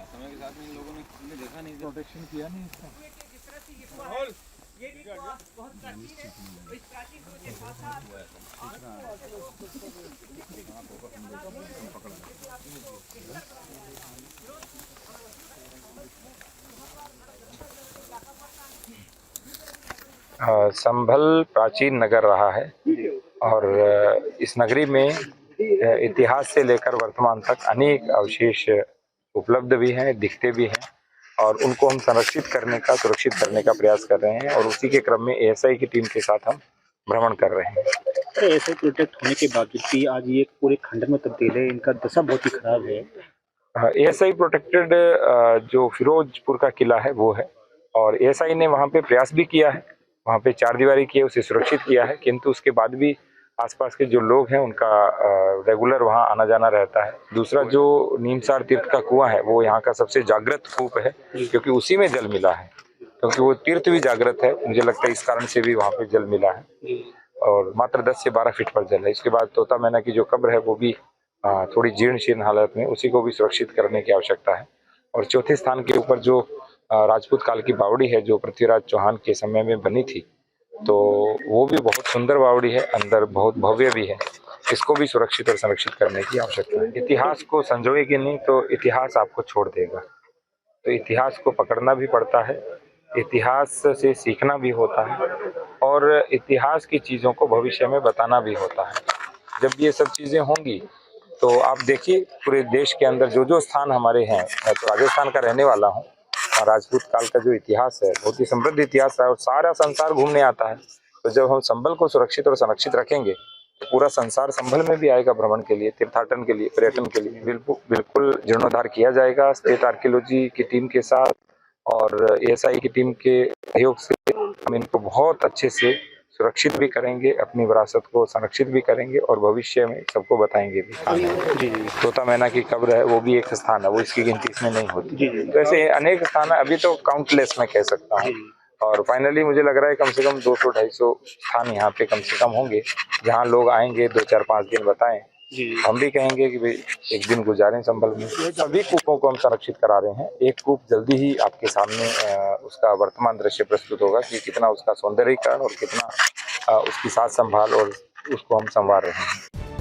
गया, समय के साथ में इन लोगों ने देखा नहीं, प्रोटेक्शन किया नहीं इसका। संभल प्राचीन नगर रहा है और इस नगरी में इतिहास से लेकर वर्तमान तक अनेक अवशेष उपलब्ध भी हैं, दिखते भी हैं और उनको हम संरक्षित करने का, सुरक्षित करने का प्रयास कर रहे हैं और उसी के क्रम में एएसआई की टीम के साथ हम भ्रमण कर रहे हैं। ऐसे प्रोटेक्ट होने के बावजूद भी आज ये पूरे खंडर में तब्दील है, इनका दशा बहुत ही खराब है। एएसआई प्रोटेक्टेड जो फिरोजपुर का किला है वो है और एएसआई ने वहाँ पे प्रयास भी किया है, वहाँ पे चारदीवारी की है, उसे सुरक्षित किया है, किंतु उसके बाद भी आसपास के जो लोग हैं उनका रेगुलर वहाँ आना जाना रहता है। दूसरा जो नीमसार तीर्थ का कुआं है वो यहाँ का सबसे जागृत कूप है क्योंकि उसी में जल मिला है, क्योंकि वो तीर्थ भी जागृत है, मुझे लगता है इस कारण से भी वहाँ पे जल मिला है और मात्र 10 से 12 फीट पर जल है। इसके बाद तोता मैना की जो कब्र है वो भी थोड़ी जीर्ण शीर्ण हालत में, उसी को भी सुरक्षित करने की आवश्यकता है। और चौथे स्थान के ऊपर जो राजपूत काल की बावड़ी है जो पृथ्वीराज चौहान के समय में बनी थी, तो वो भी बहुत सुंदर बावड़ी है, अंदर बहुत भव्य भी है, इसको भी सुरक्षित और संरक्षित करने की आवश्यकता है। इतिहास को संजोएगी नहीं तो इतिहास आपको छोड़ देगा, तो इतिहास को पकड़ना भी पड़ता है, इतिहास से सीखना भी होता है और इतिहास की चीज़ों को भविष्य में बताना भी होता है। जब ये सब चीज़ें होंगी तो आप देखिए पूरे देश के अंदर जो जो स्थान हमारे हैं, मैं तो राजस्थान का रहने वाला हूँ और राजपूत काल का जो इतिहास है बहुत ही समृद्ध इतिहास है और सारा संसार घूमने आता है। तो जब हम संभल को सुरक्षित और संरक्षित रखेंगे तो पूरा संसार संभल में भी आएगा भ्रमण के लिए, तीर्थाटन के लिए, पर्यटन के लिए। बिल्कुल जीर्णोद्धार किया जाएगा स्टेट आर्कियोलॉजी की टीम के साथ और एएसआई की टीम के सहयोग से हम इनको बहुत अच्छे से सुरक्षित भी करेंगे, अपनी विरासत को संरक्षित भी करेंगे और भविष्य में सबको बताएंगे भी। तोता मैना की कब्र है वो भी एक स्थान है, वो इसकी गिनती इसमें नहीं होती। तो ऐसे अनेक स्थान है, अभी तो काउंटलेस मैं कह सकता हूँ और फाइनली मुझे लग रहा है कम से कम 200-250 स्थान यहाँ पे कम से कम होंगे जहाँ लोग आएंगे 2-4-5 दिन बताएं, हम भी कहेंगे कि भाई एक दिन गुजारें संभल में। सभी कूपों को हम संरक्षित करा रहे हैं, एक कूप जल्दी ही आपके सामने उसका वर्तमान दृश्य प्रस्तुत होगा कि कितना उसका सौंदर्यीकरण और कितना उसकी साज संभाल और उसको हम संवार रहे हैं।